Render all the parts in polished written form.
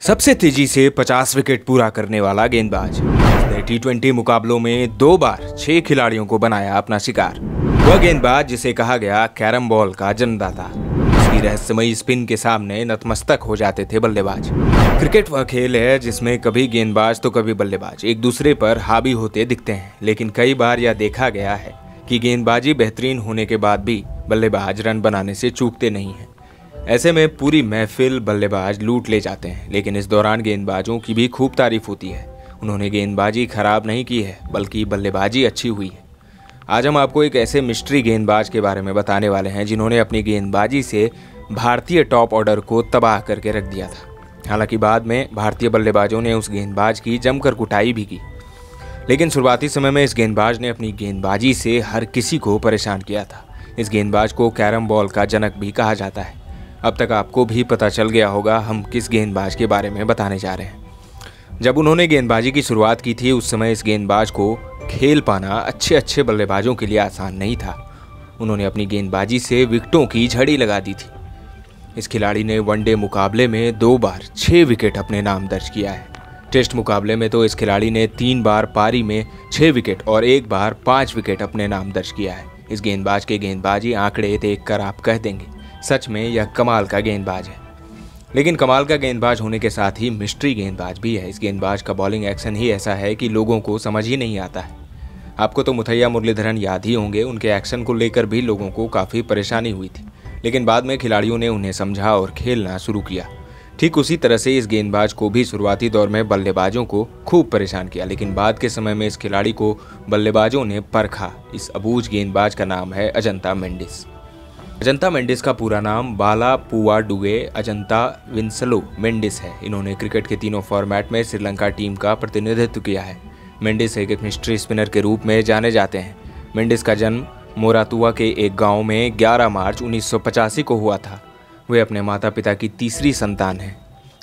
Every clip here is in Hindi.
सबसे तेजी से 50 विकेट पूरा करने वाला गेंदबाज जिसने टी20 मुकाबलों में 2 बार 6 खिलाड़ियों को बनाया अपना शिकार। वह गेंदबाज जिसे कहा गया कैरम बॉल का जन्मदाता। उसकी रहस्यमयी स्पिन के सामने नतमस्तक हो जाते थे बल्लेबाज। क्रिकेट वह खेल है जिसमें कभी गेंदबाज तो कभी बल्लेबाज एक दूसरे पर हावी होते दिखते हैं, लेकिन कई बार यह देखा गया है कि गेंदबाजी बेहतरीन होने के बाद भी बल्लेबाज रन बनाने से चूकते नहीं हैं। ऐसे में पूरी महफिल बल्लेबाज लूट ले जाते हैं, लेकिन इस दौरान गेंदबाजों की भी खूब तारीफ होती है। उन्होंने गेंदबाजी खराब नहीं की है, बल्कि बल्लेबाजी अच्छी हुई है। आज हम आपको एक ऐसे मिस्ट्री गेंदबाज के बारे में बताने वाले हैं जिन्होंने अपनी गेंदबाजी से भारतीय टॉप ऑर्डर को तबाह करके रख दिया था। हालांकि बाद में भारतीय बल्लेबाजों ने उस गेंदबाज की जमकर कुटाई भी की, लेकिन शुरुआती समय में इस गेंदबाज ने अपनी गेंदबाजी से हर किसी को परेशान किया था। इस गेंदबाज को कैरम बॉल का जनक भी कहा जाता है। अब तक आपको भी पता चल गया होगा हम किस गेंदबाज के बारे में बताने जा रहे हैं। जब उन्होंने गेंदबाजी की शुरुआत की थी उस समय इस गेंदबाज को खेल पाना अच्छे बल्लेबाजों के लिए आसान नहीं था। उन्होंने अपनी गेंदबाजी से विकेटों की झड़ी लगा दी थी। इस खिलाड़ी ने वनडे मुकाबले में 2 बार 6 विकेट अपने नाम दर्ज किया है। टेस्ट मुकाबले में तो इस खिलाड़ी ने 3 बार पारी में 6 विकेट और 1 बार 5 विकेट अपने नाम दर्ज किया है। इस गेंदबाज के गेंदबाजी आंकड़े देखकर आप कह देंगे सच में यह कमाल का गेंदबाज है। लेकिन कमाल का गेंदबाज होने के साथ ही मिस्ट्री गेंदबाज भी है। इस गेंदबाज का बॉलिंग एक्शन ही ऐसा है कि लोगों को समझ ही नहीं आता है। आपको तो मुथैया मुरलीधरन याद ही होंगे। उनके एक्शन को लेकर भी लोगों को काफ़ी परेशानी हुई थी, लेकिन बाद में खिलाड़ियों ने उन्हें समझा और खेलना शुरू किया। ठीक उसी तरह से इस गेंदबाज को भी शुरुआती दौर में बल्लेबाजों को खूब परेशान किया, लेकिन बाद के समय में इस खिलाड़ी को बल्लेबाजों ने परखा। इस अबूझ गेंदबाज का नाम है अजंता मेंडिस। अजंता मेंडिस का पूरा नाम बालापुवाडुगे अजंता विंसलो मेंडिस है। इन्होंने क्रिकेट के तीनों फॉर्मेट में श्रीलंका टीम का प्रतिनिधित्व किया है। मेंडिस एक मिस्ट्री स्पिनर के रूप में जाने जाते हैं। मेंडिस का जन्म मोरातुआ के एक गांव में 11 मार्च 1985 को हुआ था। वे अपने माता पिता की तीसरी संतान हैं।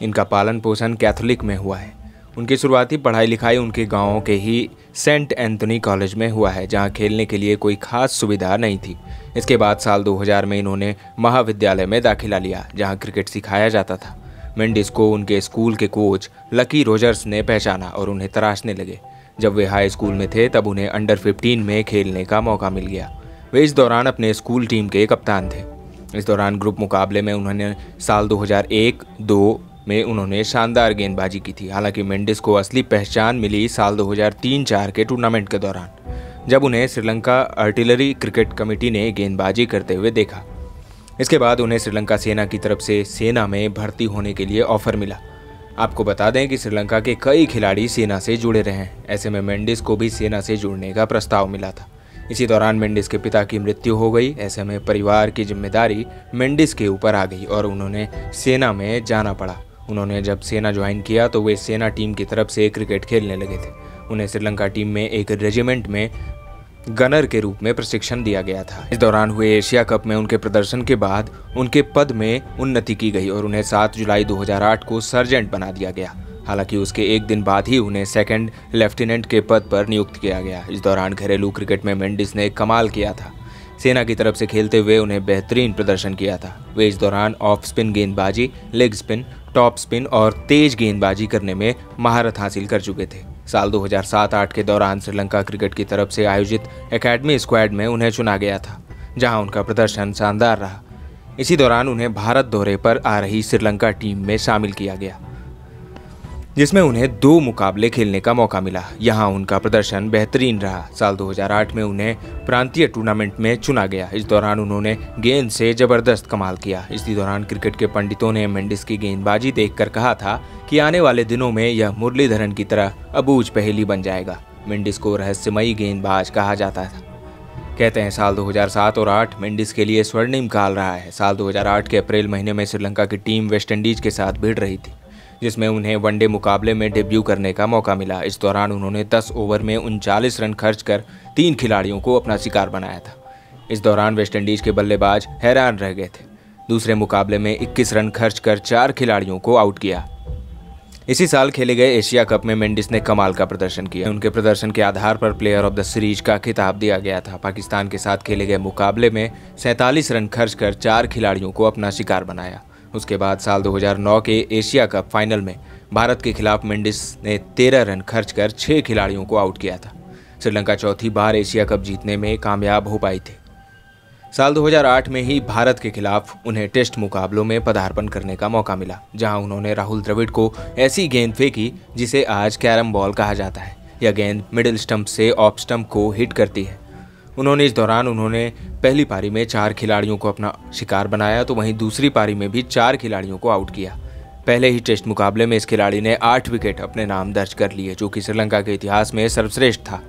इनका पालन पोषण कैथोलिक में हुआ है। उनकी शुरुआती पढ़ाई लिखाई उनके गांव के ही सेंट एंथोनी कॉलेज में हुआ है, जहां खेलने के लिए कोई खास सुविधा नहीं थी। इसके बाद साल 2000 में इन्होंने महाविद्यालय में दाखिला लिया, जहां क्रिकेट सिखाया जाता था। मेंडिस को उनके स्कूल के कोच लकी रोजर्स ने पहचाना और उन्हें तराशने लगे। जब वे हाई स्कूल में थे तब उन्हें अंडर 15 में खेलने का मौका मिल गया। वे इस दौरान अपने स्कूल टीम के कप्तान थे। इस दौरान ग्रुप मुकाबले में उन्होंने साल 2001-2 में उन्होंने शानदार गेंदबाजी की थी। हालांकि मेंडिस को असली पहचान मिली साल 2003-4 के टूर्नामेंट के दौरान, जब उन्हें श्रीलंका आर्टिलरी क्रिकेट कमेटी ने गेंदबाजी करते हुए देखा। इसके बाद उन्हें श्रीलंका सेना की तरफ से सेना में भर्ती होने के लिए ऑफर मिला। आपको बता दें कि श्रीलंका के कई खिलाड़ी सेना से जुड़े रहे हैं। ऐसे में मेंडिस को भी सेना से जुड़ने का प्रस्ताव मिला था। इसी दौरान मेंडिस के पिता की मृत्यु हो गई। ऐसे में परिवार की जिम्मेदारी मेंडिस के ऊपर आ गई और उन्होंने सेना में जाना पड़ा। उन्होंने जब सेना ज्वाइन किया तो वे सेना टीम की तरफ से क्रिकेट खेलने लगे थे। उन्हें श्रीलंका टीम में एक रेजिमेंट में गनर के रूप में प्रशिक्षण दिया गया था। इस दौरान हुए एशिया कप में उनके प्रदर्शन के बाद उनके पद में उन्नति की गई और उन्हें 7 जुलाई 2008 को सर्जेंट बना दिया गया। हालांकि उसके एक दिन बाद ही उन्हें सेकंड लेफ्टिनेंट के पद पर नियुक्त किया गया। इस दौरान घरेलू क्रिकेट में मेंडिस ने कमाल किया था। सेना की तरफ से खेलते हुए उन्हें बेहतरीन प्रदर्शन किया था। वे इस दौरान ऑफ स्पिन गेंदबाजी, लेग स्पिन, टॉप स्पिन और तेज गेंदबाजी करने में महारत हासिल कर चुके थे। साल 2007-8 के दौरान श्रीलंका क्रिकेट की तरफ से आयोजित एकेडमी स्क्वाड में उन्हें चुना गया था, जहां उनका प्रदर्शन शानदार रहा। इसी दौरान उन्हें भारत दौरे पर आ रही श्रीलंका टीम में शामिल किया गया, जिसमें उन्हें 2 मुकाबले खेलने का मौका मिला। यहां उनका प्रदर्शन बेहतरीन रहा। साल 2008 में उन्हें प्रांतीय टूर्नामेंट में चुना गया। इस दौरान उन्होंने गेंद से जबरदस्त कमाल किया। इसी दौरान क्रिकेट के पंडितों ने मेंडिस की गेंदबाजी देखकर कहा था कि आने वाले दिनों में यह मुरलीधरन की तरह अबूझ पहेली बन जाएगा। मेंडिस को रहस्यमयी गेंदबाज कहा जाता था। कहते हैं साल 2007 और 8 मेंडिस के लिए स्वर्णिम काल रहा है। साल 2008 के अप्रैल महीने में श्रीलंका की टीम वेस्टइंडीज के साथ भिड़ रही थी, जिसमें उन्हें वनडे मुकाबले में डेब्यू करने का मौका मिला। इस दौरान उन्होंने 10 ओवर में 39 रन खर्च कर 3 खिलाड़ियों को अपना शिकार बनाया था। इस दौरान वेस्टइंडीज के बल्लेबाज हैरान रह गए थे। दूसरे मुकाबले में 21 रन खर्च कर 4 खिलाड़ियों को आउट किया। इसी साल खेले गए एशिया कप में मेंडिस ने कमाल का प्रदर्शन किया। उनके प्रदर्शन के आधार पर प्लेयर ऑफ द सीरीज का खिताब दिया गया था। पाकिस्तान के साथ खेले गए मुकाबले में 47 रन खर्च कर 4 खिलाड़ियों को अपना शिकार बनाया। उसके बाद साल 2009 के एशिया कप फाइनल में भारत के खिलाफ मेंडिस ने 13 रन खर्च कर 6 खिलाड़ियों को आउट किया था। श्रीलंका चौथी बार एशिया कप जीतने में कामयाब हो पाई थी। साल 2008 में ही भारत के खिलाफ उन्हें टेस्ट मुकाबलों में पदार्पण करने का मौका मिला, जहां उन्होंने राहुल द्रविड़ को ऐसी गेंद फेंकी जिसे आज कैरम बॉल कहा जाता है। यह गेंद मिडिल स्टंप से ऑफ स्टंप को हिट करती है। इस दौरान उन्होंने पहली पारी में 4 खिलाड़ियों को अपना शिकार बनाया, तो वहीं दूसरी पारी में भी 4 खिलाड़ियों को आउट किया। पहले ही टेस्ट मुकाबले में इस खिलाड़ी ने 8 विकेट अपने नाम दर्ज कर लिए, जो कि श्रीलंका के इतिहास में सर्वश्रेष्ठ था।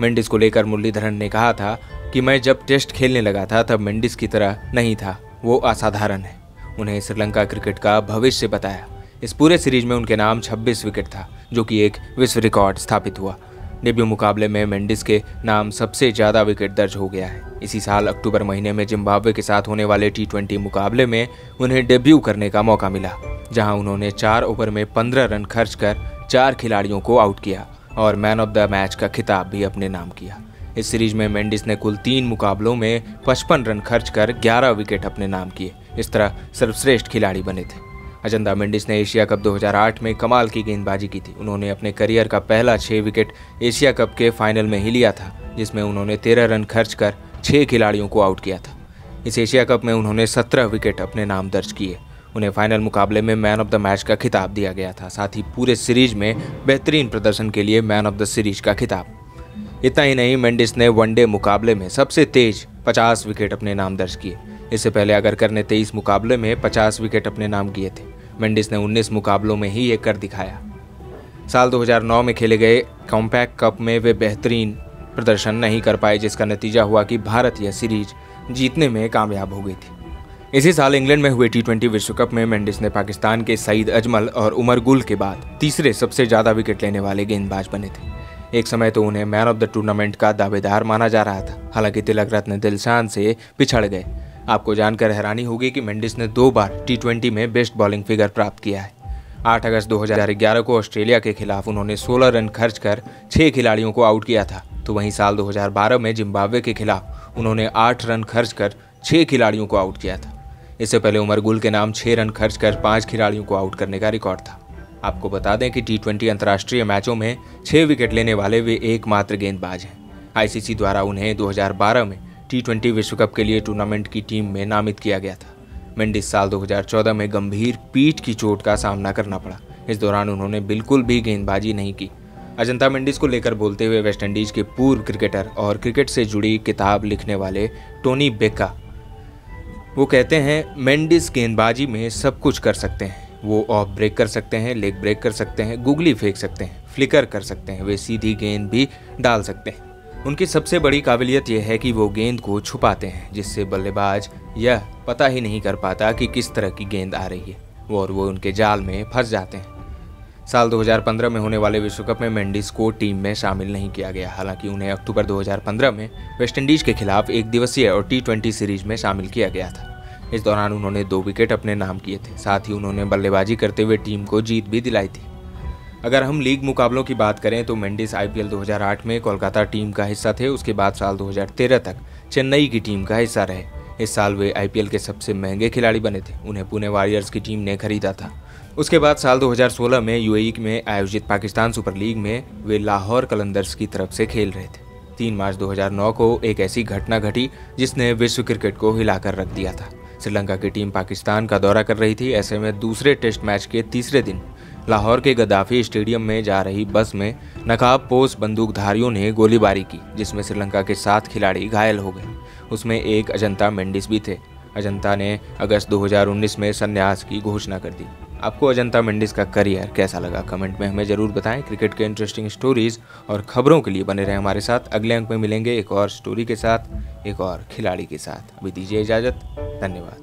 मेंडिस को लेकर मुरलीधरन ने कहा था कि मैं जब टेस्ट खेलने लगा था तब मेंडिस की तरह नहीं था, वो असाधारण है। उन्हें श्रीलंका क्रिकेट का भविष्य बताया। इस पूरे सीरीज में उनके नाम 26 विकेट था, जो कि एक विश्व रिकॉर्ड स्थापित हुआ। डेब्यू मुकाबले में मेंडिस के नाम सबसे ज़्यादा विकेट दर्ज हो गया है। इसी साल अक्टूबर महीने में जिम्बाब्वे के साथ होने वाले T20 मुकाबले में उन्हें डेब्यू करने का मौका मिला, जहां उन्होंने 4 ओवर में 15 रन खर्च कर 4 खिलाड़ियों को आउट किया और मैन ऑफ द मैच का खिताब भी अपने नाम किया। इस सीरीज में मेंडिस ने कुल 3 मुकाबलों में 55 रन खर्च कर 11 विकेट अपने नाम किए। इस तरह सर्वश्रेष्ठ खिलाड़ी बने थे। अजंता मेंडिस ने एशिया कप 2008 में कमाल की गेंदबाजी की थी। उन्होंने अपने करियर का पहला 6 विकेट एशिया कप के फाइनल में ही लिया था, जिसमें उन्होंने 13 रन खर्च कर 6 खिलाड़ियों को आउट किया था। इस एशिया कप में उन्होंने 17 विकेट अपने नाम दर्ज किए। उन्हें फाइनल मुकाबले में मैन ऑफ द मैच का खिताब दिया गया था, साथ ही पूरे सीरीज में बेहतरीन प्रदर्शन के लिए मैन ऑफ द सीरीज का खिताब। इतना ही नहीं, मेंडिस ने वनडे मुकाबले में सबसे तेज 50 विकेट अपने नाम दर्ज किए। इससे पहले अगरकर ने 23 मुकाबले में 50 विकेट अपने नाम किए थे। मेंडिस ने 19 मुकाबलों में ही ये कर दिखाया। साल 2009 में खेले गए कॉम्पैक्ट कप में वे बेहतरीन प्रदर्शन नहीं कर पाए, जिसका नतीजा हुआ कि भारत यह सीरीज जीतने में कामयाब हो गई थी। इसी साल इंग्लैंड में हुए T20 विश्व कप में मेंडिस ने पाकिस्तान के सईद अजमल और उमर गुल के बाद तीसरे सबसे ज़्यादा विकेट लेने वाले गेंदबाज बने थे। एक समय तो उन्हें मैन ऑफ द टूर्नामेंट का दावेदार माना जा रहा था। हालांकि तिलक रत्न दिलशान से पिछड़ गए। आपको जानकर हैरानी होगी कि मेंडिस ने 2 बार T20 में बेस्ट बॉलिंग फिगर प्राप्त किया है। 8 अगस्त 2011 को ऑस्ट्रेलिया के खिलाफ उन्होंने 16 रन खर्च कर 6 खिलाड़ियों को आउट किया था, तो वहीं साल 2012 में जिम्बाब्वे के खिलाफ उन्होंने 8 रन खर्च कर 6 खिलाड़ियों को आउट किया था। इससे पहले उमर गुल के नाम 6 रन खर्च कर 5 खिलाड़ियों को आउट करने का रिकॉर्ड था। आपको बता दें कि T20 अंतर्राष्ट्रीय मैचों में 6 विकेट लेने वाले वे एकमात्र गेंदबाज हैं। ICC द्वारा उन्हें 2012 में T20 विश्व कप के लिए टूर्नामेंट की टीम में नामित किया गया था। मेंडिस साल 2014 में गंभीर पीठ की चोट का सामना करना पड़ा। इस दौरान उन्होंने बिल्कुल भी गेंदबाजी नहीं की। अजंता मेंडिस को लेकर बोलते हुए वेस्टइंडीज के पूर्व क्रिकेटर और क्रिकेट से जुड़ी किताब लिखने वाले टोनी बेका वो कहते हैं, मेंडिस गेंदबाजी में सब कुछ कर सकते हैं। वो ऑफ ब्रेक कर सकते हैं, लेग ब्रेक कर सकते हैं, गुगली फेंक सकते हैं, फ्लिकर कर सकते हैं, वे सीधी गेंद भी डाल सकते हैं। उनकी सबसे बड़ी काबिलियत यह है कि वो गेंद को छुपाते हैं, जिससे बल्लेबाज यह पता ही नहीं कर पाता कि किस तरह की गेंद आ रही है और वो उनके जाल में फंस जाते हैं। साल 2015 में होने वाले विश्व कप में मेंडिस को टीम में शामिल नहीं किया गया। हालांकि उन्हें अक्टूबर 2015 में वेस्टइंडीज के खिलाफ एक दिवसीय और T20 सीरीज में शामिल किया गया था। इस दौरान उन्होंने 2 विकेट अपने नाम किए थे। साथ ही उन्होंने बल्लेबाजी करते हुए टीम को जीत भी दिलाई थी। अगर हम लीग मुकाबलों की बात करें तो मेंडिस IPL 2008 में कोलकाता टीम का हिस्सा थे। उसके बाद साल 2013 तक चेन्नई की टीम का हिस्सा रहे। इस साल वे IPL के सबसे महंगे खिलाड़ी बने थे। उन्हें पुणे वॉरियर्स की टीम ने खरीदा था। उसके बाद साल 2016 में UAE में आयोजित पाकिस्तान सुपर लीग में वे लाहौर कलंदर्स की तरफ से खेल रहे थे। 3 मार्च 2009 को एक ऐसी घटना घटी जिसने विश्व क्रिकेट को हिलाकर रख दिया था। श्रीलंका की टीम पाकिस्तान का दौरा कर रही थी। ऐसे में दूसरे टेस्ट मैच के तीसरे दिन लाहौर के गद्दाफी स्टेडियम में जा रही बस में नकाबपोश बंदूकधारियों ने गोलीबारी की, जिसमें श्रीलंका के 7 खिलाड़ी घायल हो गए। उसमें एक अजंता मेंडिस भी थे। अजंता ने अगस्त 2019 में संन्यास की घोषणा कर दी। आपको अजंता मेंडिस का करियर कैसा लगा, कमेंट में हमें जरूर बताएं। क्रिकेट के इंटरेस्टिंग स्टोरीज और खबरों के लिए बने रहें हमारे साथ। अगले अंक में मिलेंगे एक और स्टोरी के साथ, एक और खिलाड़ी के साथ। अभी दीजिए इजाज़त। धन्यवाद।